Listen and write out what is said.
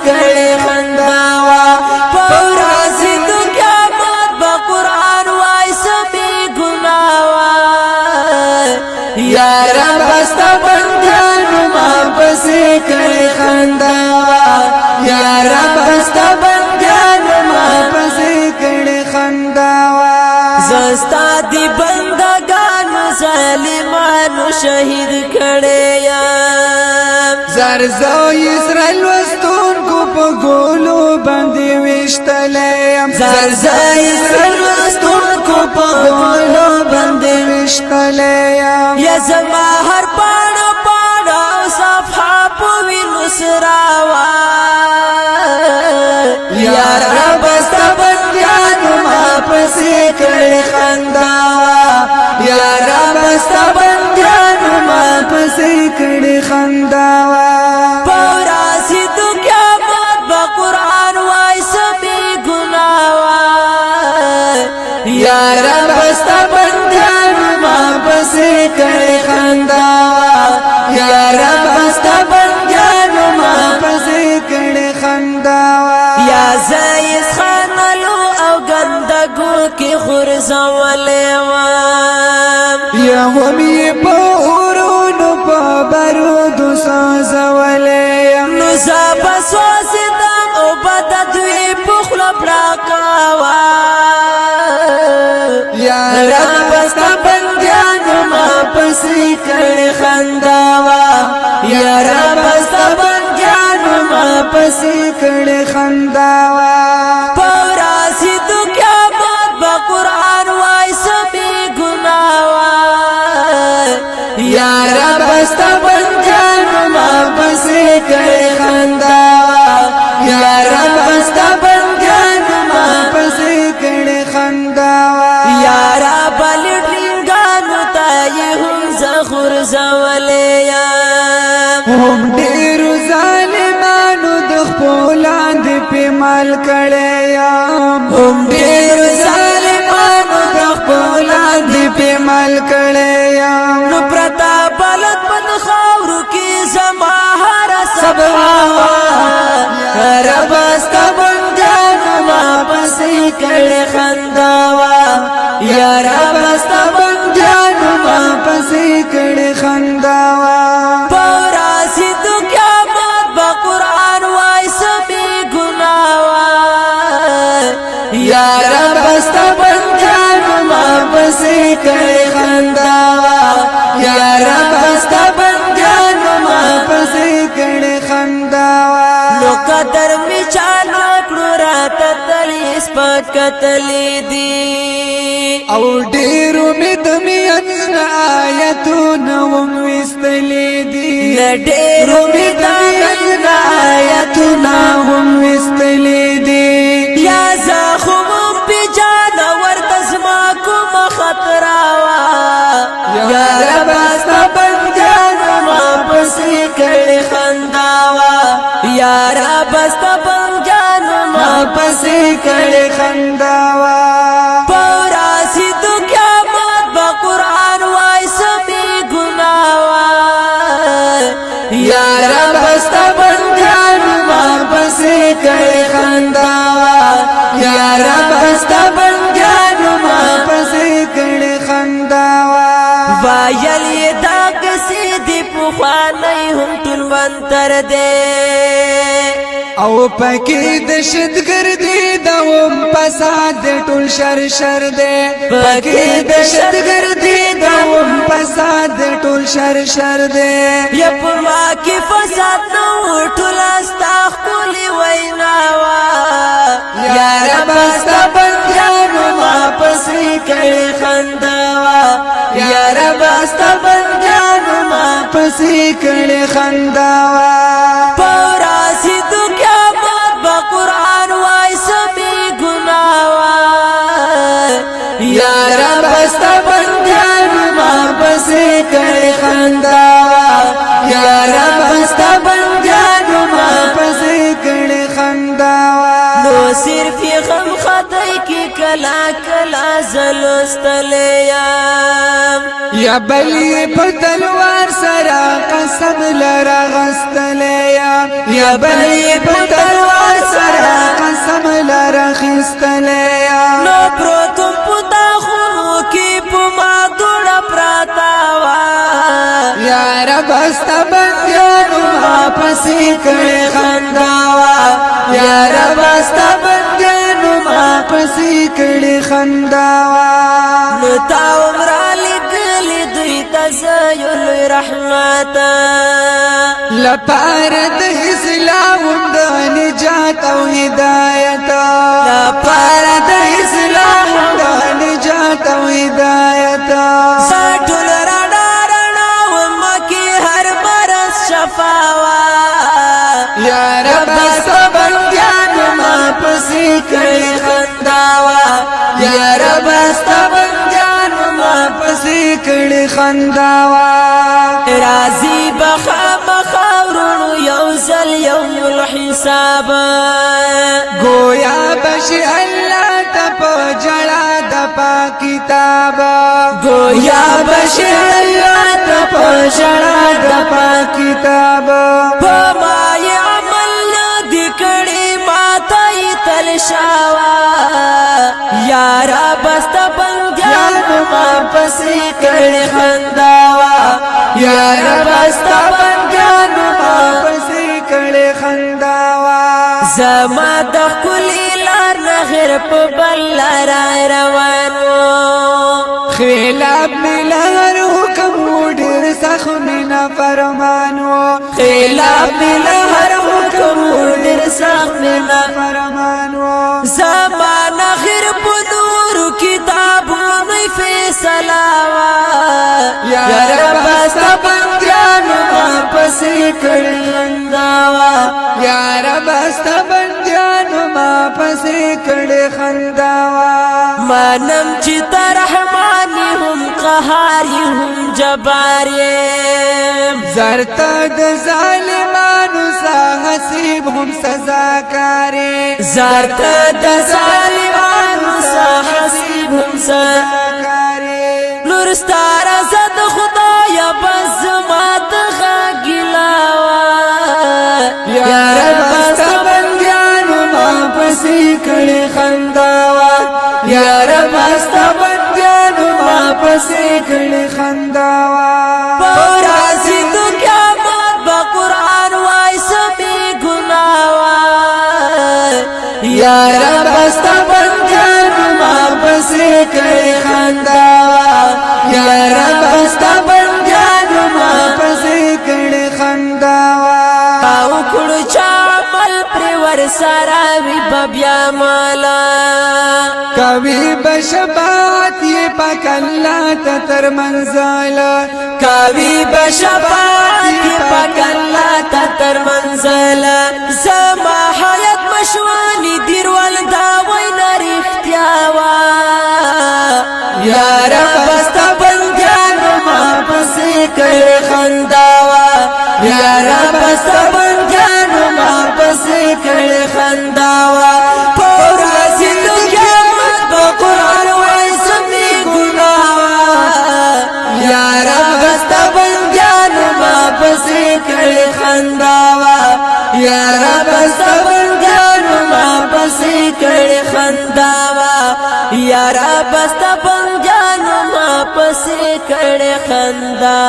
کړي خنداوا پوراسي تو قیامت با قرآن وای سبي ګناوا یا رب استا بندانو ما پسې کړي خنداوا یا رب استا بندانو ما پسې کړي خنداوا زستا دی بندگانو ظالمانو شهید کړي یا زرزو اسرائیل وستون کو په ګولو باندې وشتلې زرزو اسرائیل وستون کو په ګولو باندې وشتلې یا زما هر پاڼه پاڼه صفحه په وینو سراوا یا رب استا بندیانو ما پسې کړي خنداوا یا رب استا بندیانو ما پسې کړي خنداوا پوراسي تو قیامت با قرآن وای سبي ګناوا یا رب استا بندیانو ما پسې کړي خنداوا یا رب استا بندیانو ما پسې کړي خنداوا یا زایس خانلو او ګندګو کې خورځولې وام یا همي په اورونو په بارود سازولې نو زابا سوزدم او بد دوی په خپل پړکاوا یا رب استا بندیانو ما پسې کړي خنداوا یا رب استا بندیانو ما پسې کړي خنداوا پوراسي تو قیامت با قرآن وای سبي ګناوا یا رب استا بندیانو ما پسې کړي خنداوا یا رب استا بندیانو ما پسې کړي خنداوا یا رب لټینګانو تای هم زخور زولې یا هم ډېر ظالمانو د خپلان دې په مال کړي هم ډېر ظالمانو د خپلان دې په مال کړي نو پرتا بلد پد خاورو کې زما هر سبا رب استا بندانو ما پسې کړي خنداوا یا رب استا بندانو ما پسې کړي خنداوا پوراسي تو قیامت با قرآن وای سبي ګناوا یا رب استا بندانو ما پسې کړي خنداوا یا رب استا بندانو ما پسې کړي خنداوا نو قدر می چانو کړو رات تلی سپکتلی دی او ډېر امید می ان آیتونه وم وستلې دي ډېر امید ان آیتونه وم وستلې دي یا زخم په جان ورته زما کوم خطر وا یا رب استا بندانو ما پسې کړي خنداوا یا رب استا بندانو ما پسې کړي خنداوا پوراسي تو قیامت با قرآن وای سبي ګناوا یا رب استا بندانو ما پسې کړي خنداوا یا رب استا بندانو ما پسې کړي خنداوا وایل دا کسي دی په خوانې هم ټول منتر دے او پکې د شتګردي دوم فساد ټول شر دے پکې د شتګردي دوم فساد ټول شر دے یا په ما کې فساد نو ټول استاخ کولی ویناوا یا رب استا بندانو ما پسې کړي خنداوا یا رب استا بندانو ما پسې کړي خنداوا پوراسي تو قیامت با قرآن وای سبي ګناوا یا رب استا بندانو ما پسې کړي خنداوا یا رب استا بندانو ما پسې کړي خنداوا نو صرف غم خدای کی کلا کلا زلستلیم یا بلی په تلوار سره قسم لرا غستلیا یا بلی پتلوار سرا قسم لر خستلیا نو پروتم پتا خونو کی پما دوڑا پراتاوا یا رب استا بندیانو ما پسی کڑی خنداوا یا رب استا بندیانو ما پسی کڑی خنداوا نتا عمرہ لگلی دوی تزایل رحمتا لپار د اسلام د نجات او هدایت لپار د اسلام د نجات او هدایت ساٹھل رانا رانا ومکی ہر مرس شفاوا یا رب سبندیان ما پسی کڑی خنداوا یا رب سبندیان ما پسی کڑی خنداوا رازی بخام خورونو یوزل یوم الحساب گویا بشی اللہ تپ جڑا دپا کتاب گویا بشی اللہ تپ جڑا دپا کتاب پمای عمل دکڑی ماتای تلشاوا یارا بست بندیان ما پسی کڑی خنداوا یا رب استا بندیان ما پسی کڑی خنداوا زما د کلی لار نغیر په بل لار روانو خلاف ملار حکم ډیر سخمنا فرمانو خلاف ملار حکم ډیر سخمنا فرمانو زمان غیر په نور کتابونو فیصلاوا یا رب استا بندیان ما پسی کڑی خنداوا یا رب استا بندیان ما پسی کڑی خنداوا مانم چې ترحمانی هم قهاری هم جباری زرتا د ظالمانو سا حسیب هم سزاکاری زرتا د ظالمانو سا حسیب هم سزاکاری نور ستارا زد خدایا بس مات غاگلاوا یا رب استا بندیانو ما پسی کڑی خنداوا یا رب استا بندیانو ما پسی کڑی خنداوا پورازی تو قیامت با قرآن وائی سبی گناوا یا رب استا بندیانو ما پسی کڑی خنداوا یا رب استا بندیانو ما پسی کڑی خنداوا او کڑو چامل پریور ساراوی ببیا مالا کبھی بشبات یہ پاک اللہ تتر منزل کبھی بشبات یہ پاک اللہ تتر منزل زما حیات مشوانی دیروال داوی ناری اختیاوا یا رب استا بندیانو ما پسی کڑی خنداوا یا رب استا بندیانو ما پسی کڑی خنداوا پورا زندو قیامت با قرآن ویسمی گناوا یا رب استا بندیانو ما پسی کڑی خنداوا یا رب استا بندیانو ما پسی کڑی خنداوا یا رب استا بندیانو ما پسی کڑ خندا